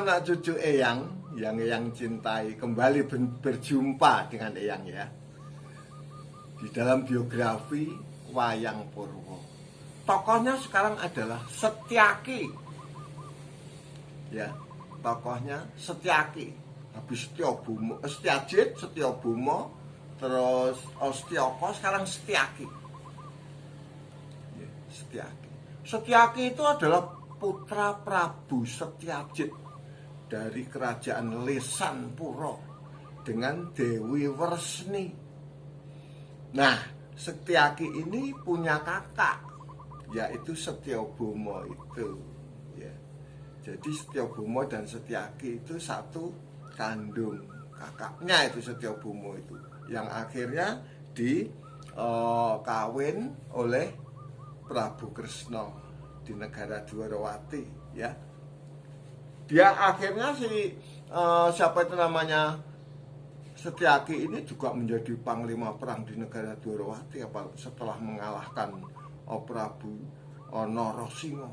anak cucu Eyang yang Eyang cintai kembali berjumpa dengan Eyang ya. Di dalam biografi Wayang Purwo. Tokohnya sekarang adalah Setyaki. Ya, tokohnya Setyaki. Habis Setyajid, Setyobomo, terus Ostioko, sekarang Setyaki. Ya, Setyaki. Setyaki itu adalah putra Prabu Setyajid dari kerajaan Lesanpuro dengan Dewi Wresni. Nah, Setyaki ini punya kakak, yaitu Setyobomo itu. Ya. Jadi Setyobomo dan Setyaki itu satu kandung, kakaknya itu Setyobomo itu, yang akhirnya dikawin oleh Prabu Kresna di negara Dwarawati ya. Dia akhirnya siapa itu namanya Setyaki ini juga menjadi panglima perang di negara Dwarawati setelah mengalahkan Prabu Narasinga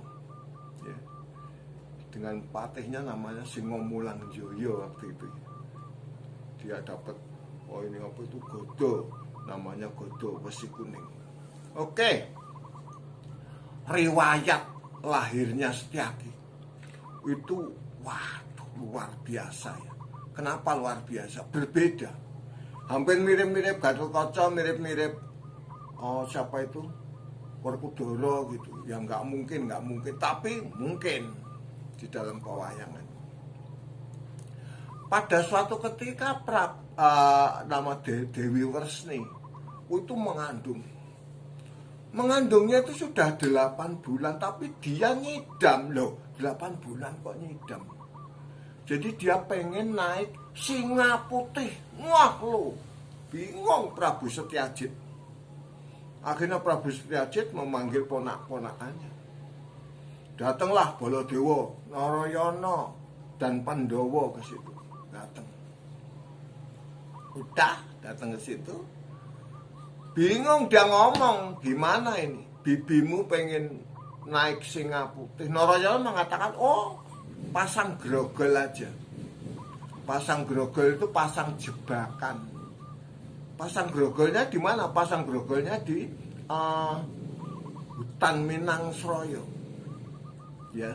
ya. Dengan patihnya namanya Singomulangjoyo waktu itu. Dia dapat ini apa itu godo, namanya godo besi kuning. Oke. Riwayat lahirnya Setyaki itu waduh luar biasa ya. Kenapa luar biasa? Berbeda. Hampir mirip-mirip Gatotkaca, mirip-mirip siapa itu? Werkudara gitu. Ya nggak mungkin, tapi mungkin di dalam pewayangan. Pada suatu ketika nama Dewi Wresni itu mengandungnya itu sudah 8 bulan, tapi dia nyidam loh. 8 bulan kok nyidam. Jadi dia pengen naik singa putih. Wah lo, bingung Prabu Setyajid. Akhirnya Prabu Setyajid memanggil ponak-ponakannya. Datanglah Baladewa, Narayana, dan Pandhawa ke situ. Datang ke situ. Bingung dia ngomong, gimana ini? Bibimu pengen naik singa putih. Narayana mengatakan, pasang grogol aja. Pasang grogol itu pasang jebakan. Pasang grogolnya di mana? Pasang grogolnya di hutan Minangsraya. Ya,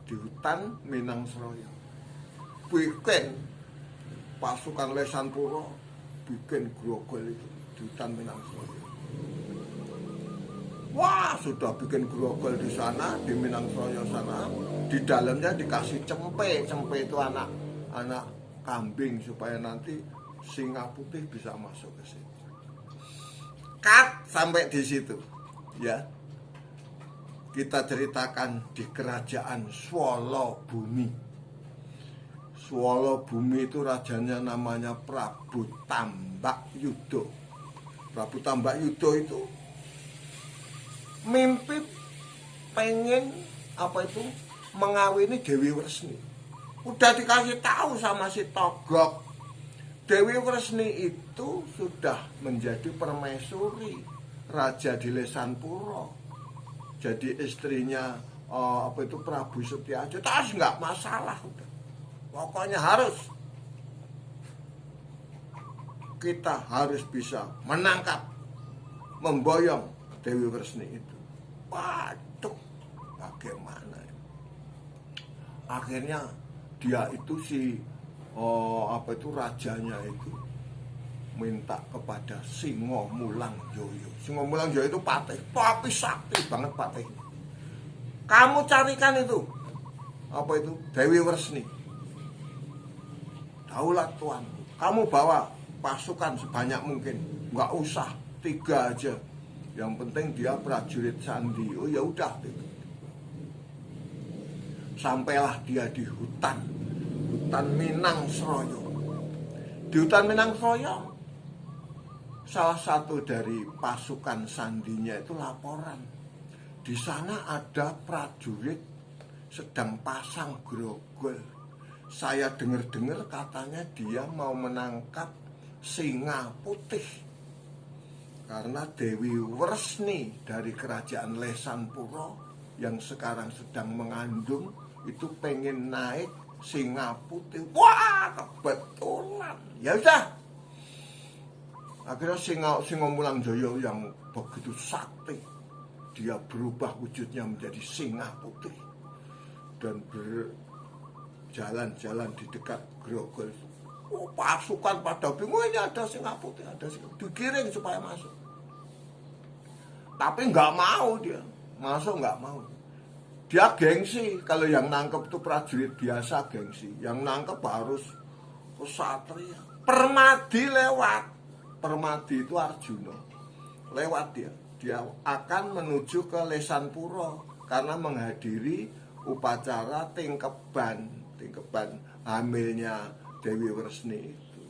di hutan Minangsraya. Bikin pasukan Lesanpuro bikin grogol itu di hutan Minangsraya. Wah, sudah bikin grogol di sana, di Minangsraya sana. Di dalamnya dikasih cempe. Cempe itu anak kambing supaya nanti singa putih bisa masuk ke situ. Sampai di situ, ya. Kita ceritakan di kerajaan Swalabumi. Swalabumi itu rajanya namanya Prabu Tambakyuda. Prabu Tambakyuda itu mimpi pengen mengawini Dewi Wresni. Udah dikasih tahu sama si Togok. Dewi Wresni itu sudah menjadi permaisuri raja di Lesanpuro. Jadi istrinya Prabu Setyajid. Tas nggak masalah udah. Pokoknya kita harus bisa menangkap, memboyong Dewi Wresni itu. Waduh, bagaimana? Akhirnya dia itu rajanya itu minta kepada Singomulangjoyo. Singomulangjoyo itu patih, tapi sakti banget patihnya. Kamu carikan itu Dewi Wresni. Daulat Tuan, kamu bawa pasukan sebanyak mungkin, nggak usah 3 aja. Yang penting dia prajurit sandi. Oh ya udah. Sampailah dia di hutan Minangsraya. Di hutan Minangsraya, salah satu dari pasukan sandinya itu laporan. Di sana ada prajurit sedang pasang grogol. Saya dengar-dengar katanya dia mau menangkap singa putih. Karena Dewi Wresni dari kerajaan Lesanpuro yang sekarang sedang mengandung itu pengen naik singa putih. Wah, kebetulan. Ya udah. Akhirnya singa Mulangjaya yang begitu sakti, dia berubah wujudnya menjadi singa putih dan berjalan-jalan di dekat grogol. Oh, pasukan pada bingung, ini ada singa putih, ada singa. Digiring supaya masuk. Tapi nggak mau dia, masuk nggak mau. Dia gengsi, kalau yang nangkep itu prajurit biasa gengsi, yang nangkep harus kesatria. Permadi lewat, Permadi itu Arjuna, lewat dia akan menuju ke Lesanpura karena menghadiri upacara tingkeban hamilnya Dewi Wresni itu.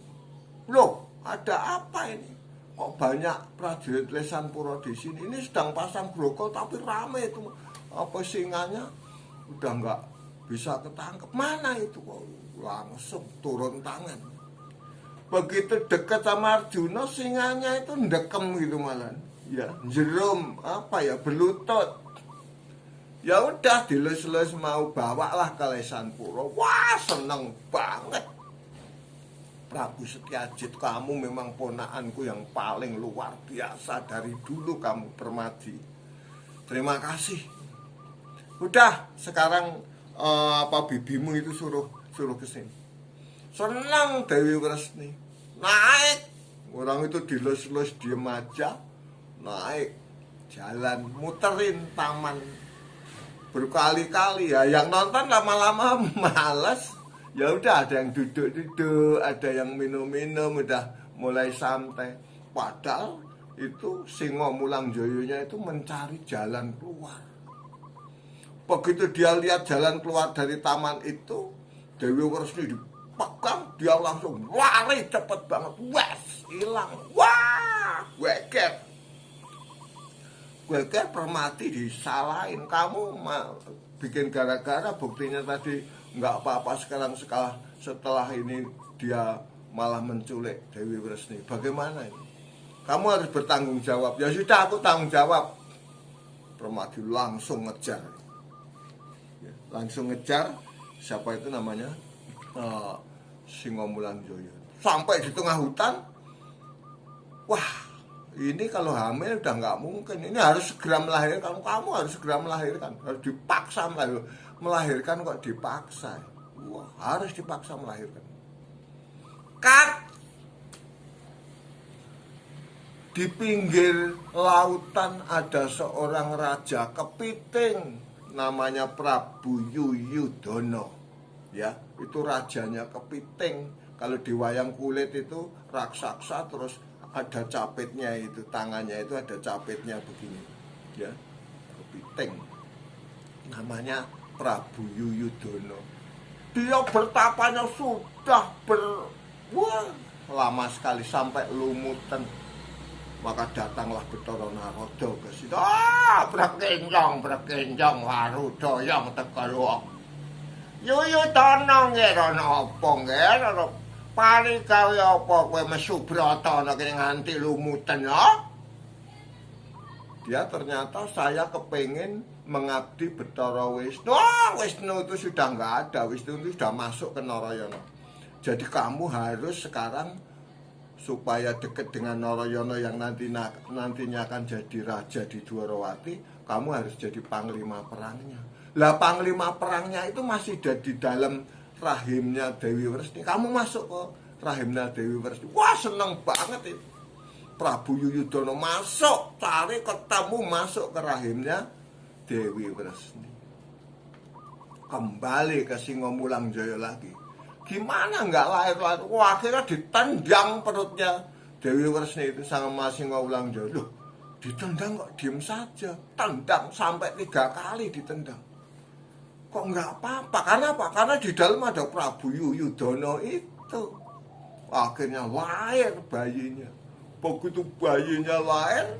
Loh, ada apa ini? Kok banyak prajurit Lesanpura di sini? Ini sedang pasang grogol tapi rame itu. Apa singanya udah nggak bisa ketangkep. Mana itu? Kok langsung turun tangan. Begitu dekat sama Arjuna, singanya itu ndekem gitu malah. Ya, jerum berlutut. Ya udah dilus-lus mau bawalah ke Lesanpura. Wah, seneng banget. Prabu Setyajid, kamu memang ponakanku yang paling luar biasa dari dulu, kamu Permadi. Terima kasih. Udah, sekarang bibimu itu suruh ke sini. Senang Dewi Wresni. Naik. Orang itu dilus-lus diem aja. Naik. Jalan muterin taman berkali-kali ya. Yang nonton lama-lama males. Ya udah, ada yang duduk-duduk, ada yang minum-minum, udah mulai santai. Padahal itu singa Mulangjayanya itu mencari jalan keluar. Begitu dia lihat jalan keluar dari taman itu, Dewi Wresni dipegang, dia langsung lari cepet banget. Wes, hilang. Wah, geger Permati disalahin. Kamu bikin gara-gara, buktinya tadi nggak apa-apa, setelah ini dia malah menculik Dewi Wresni. Bagaimana ini? Kamu harus bertanggung jawab. Ya sudah, aku tanggung jawab. Permati langsung ngejar. Siapa itu namanya? Singa Mulangjaya. Sampai di tengah hutan. Wah, ini kalau hamil udah nggak mungkin. Ini harus segera melahirkan. Kamu harus segera melahirkan. Harus dipaksa melahirkan kok dipaksa. Wah, harus dipaksa melahirkan. Di pinggir lautan ada seorang raja kepiting, namanya Prabu Yuyudono. Ya, itu rajanya kepiting. Kalau di wayang kulit itu raksasa, terus ada capitnya itu, tangannya itu ada capitnya begini. Ya, kepiting. Namanya Prabu Yuyudono. Dia bertapanya sudah lama sekali sampai lumutan. Maka datanglah Bathara Narada ke situ. Berkenjong waru doyong tegalo. Yuyudono ngira apa ngira? Paling gawe apa kowe mesu brata nek nganti lumutan ya? Dia ternyata saya kepengen mengabdi Bathara Wisnu. Wisnu itu sudah nggak ada. Wisnu itu sudah masuk ke Narayana. Jadi kamu harus sekarang, supaya dekat dengan Narayana yang nantinya akan jadi raja di Dwarawati, kamu harus jadi panglima perangnya. Lah, panglima perangnya itu masih ada di dalam rahimnya Dewi Wresni. Kamu masuk ke rahimnya Dewi Wresni. Wah, seneng banget itu. Prabu Yuyudono masuk, cari ketemu, masuk ke rahimnya Dewi Wresni. Kembali ke Singa Mulangjaya lagi. Gimana nggak lahir-lahir? Wah, akhirnya ditendang perutnya Dewi Wresni itu sama Singa Mulangjaya. Loh, ditendang kok diem saja? Tendang sampai 3 kali ditendang. Kok nggak apa-apa? Karena apa? Karena di dalam ada Prabu Yuyudono itu. Akhirnya lahir bayinya. Begitu bayinya lahir,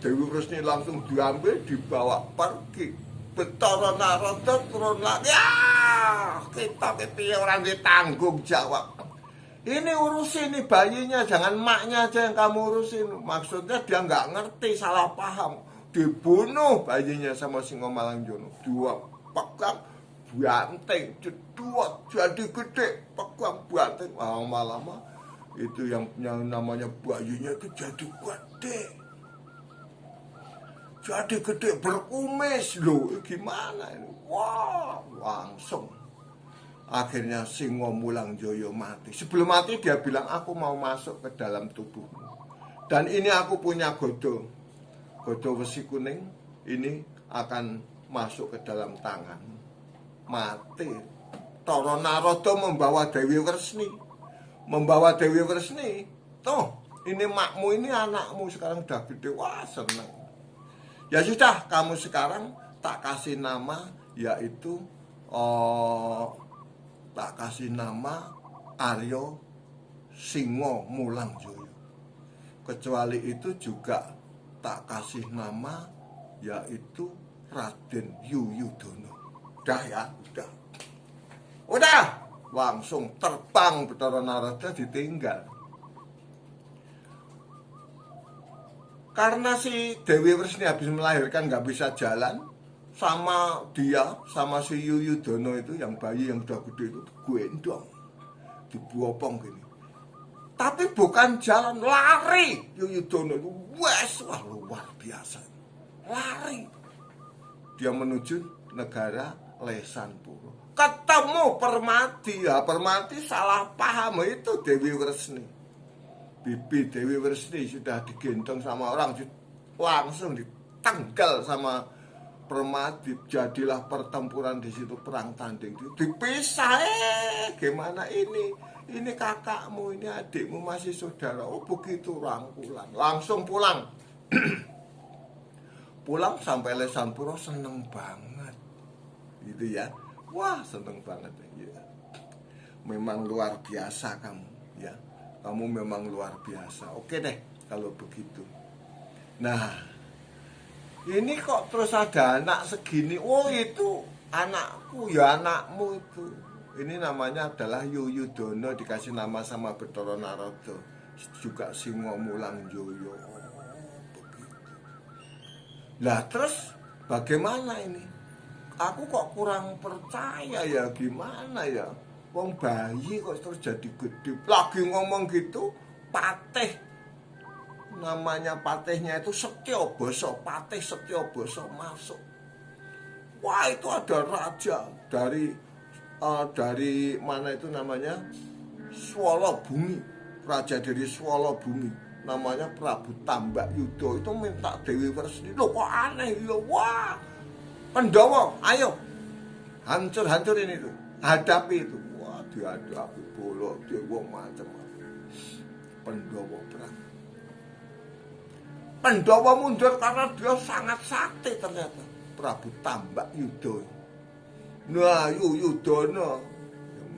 Dewi Wresni langsung diambil, dibawa pergi. Bathara Narada turun lagi. Kita orang ditanggung jawab. Ini urusin nih bayinya, jangan maknya aja yang kamu urusin. Maksudnya dia nggak ngerti, salah paham. Dibunuh bayinya sama Singa Mulangjaya. Dua pegang, banteng, jedot, jadi gede, pegang banteng. Lama-lama itu yang namanya bayinya itu jadi gede. Jadi gede, berkumis loh, gimana ini? Wah, langsung. Akhirnya Singo Mulangjoyo mati. Sebelum mati dia bilang, aku mau masuk ke dalam tubuhmu. Dan ini aku punya godo besi kuning, ini akan masuk ke dalam tangan. Mati. Toro Narada membawa Dewi Wresni. Tuh, ini makmu, ini anakmu sekarang udah gede. Wah, seneng. Ya sudah, kamu sekarang tak kasih nama, yaitu tak kasih nama Aryo Singo Mulangjoyo. Kecuali itu juga tak kasih nama, yaitu Raden Yuyudono. Udah ya, udah. Langsung terbang Bathara Narada, ditinggal. Karena si Dewi Wresni habis melahirkan gak bisa jalan, sama dia, sama si Yuyudono itu, yang bayi yang udah gede itu, gendong, dibuopong gini. Tapi bukan jalan, lari. Yuyudono itu wah luar biasa, lari. Dia menuju negara Lesanpuro. Ketemu Permati. Ya, Permati salah paham, itu Dewi Wresni. Bibi Dewi Wresni sudah digendong sama orang, langsung ditanggal sama Permati. Jadilah pertempuran di situ, perang tanding. Dipisah. Gimana ini? Ini kakakmu, ini adikmu, masih saudara. Oh begitu, rangkulan. Langsung pulang. Pulang sampai Lesanpuro, seneng banget. Gitu ya. Wah, seneng banget ya. Memang luar biasa kamu, ya. Kamu memang luar biasa. Oke deh kalau begitu. Nah, ini kok terus ada anak segini. Oh, itu anakku, ya anakmu itu. Ini namanya adalah Yuyudono, dikasih nama sama Bathara Narada. Juga Singo Mulangjoyo. Oh, begitu. Lah terus bagaimana ini? Aku kok kurang percaya ya, gimana ya? Wong bayi kok terus jadi gede. Lagi ngomong gitu, Patih, namanya Patihnya itu Setyoboso, Patih Setyoboso masuk. Wah, itu ada raja dari mana itu namanya? Swala Bumi. Raja dari Swala Bumi, namanya Prabu Tambak Yuda. Itu minta Dewi Wresni. Loh kok aneh ya? Wah, Pandhawa, ayo hancur-hancurin itu, hadapi itu. Wah, dihadapi bola, dewa macam-macam. Pandhawa perang. Pandhawa mundur karena dia sangat sakti ternyata. Prabu Tambak Yuda. Nah, Yuyudono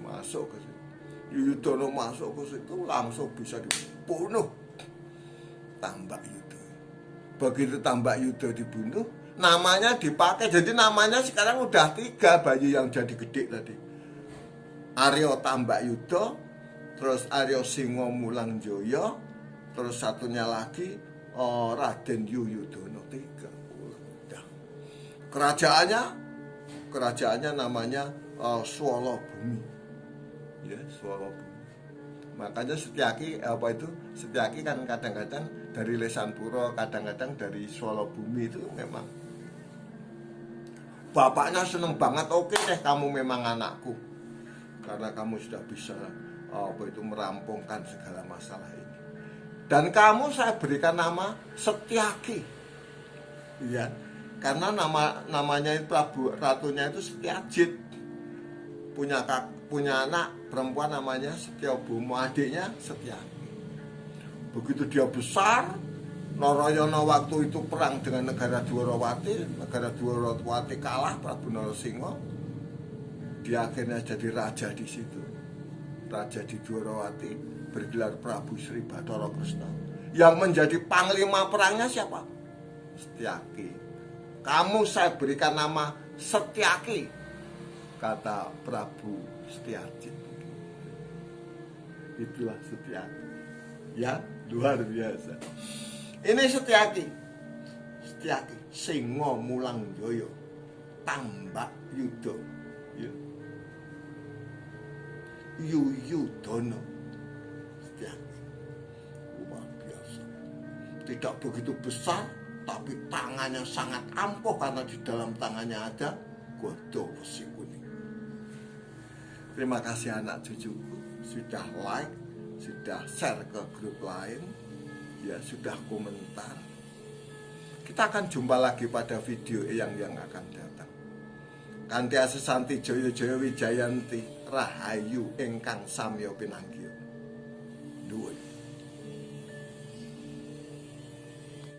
masuk ke situ. Yuyudono masuk ke situ, langsung bisa dibunuh Tambak Yuda. Begitu Tambak Yuda dibunuh, namanya dipakai. Jadi namanya sekarang udah 3 bayi yang jadi gede tadi. Aryo Tambak Yuda, terus Aryo Singo Mulangjoyo, terus satunya lagi Raden Yuyudono. 3. Udah. Kerajaannya namanya Swala Bumi. Ya, Swala Bumi. Makanya Setyaki Setyaki kan kadang-kadang dari Lesanpuro, kadang-kadang dari Swala Bumi. Itu memang bapaknya seneng banget. Oke deh, kamu memang anakku, karena kamu sudah bisa merampungkan segala masalah ini. Dan kamu saya berikan nama Setyaki. Ya, karena namanya itu ratunya itu Setyajit. Punya anak perempuan namanya Setyobomo, adiknya Setyaki. Begitu dia besar, Narayana waktu itu perang dengan negara Dwarawati kalah Prabu Narasingha. Dia akhirnya jadi raja di situ. Raja di Dwarawati, bergelar Prabu Sri Bathara Kresna. Yang menjadi panglima perangnya siapa? Setyaki. Kamu saya berikan nama Setyaki, kata Prabu Setyajit. Itulah Setyaki. Ya, luar biasa. Ini Setyaki Singo Mulangjoyo Tambak Yuda. Ya. Yuyudono Setiaji. Luar biasa. Tidak begitu besar, tapi tangannya sangat ampuh karena di dalam tangannya ada godho besi kuning. Terima kasih anak cucuku sudah like, sudah share ke grup lain, ya sudah komentar. Kita akan jumpa lagi pada video yang akan datang. Kanthi asesanti Joyo Joyo Wijayanti Rahayu ingkang samya pinanggih.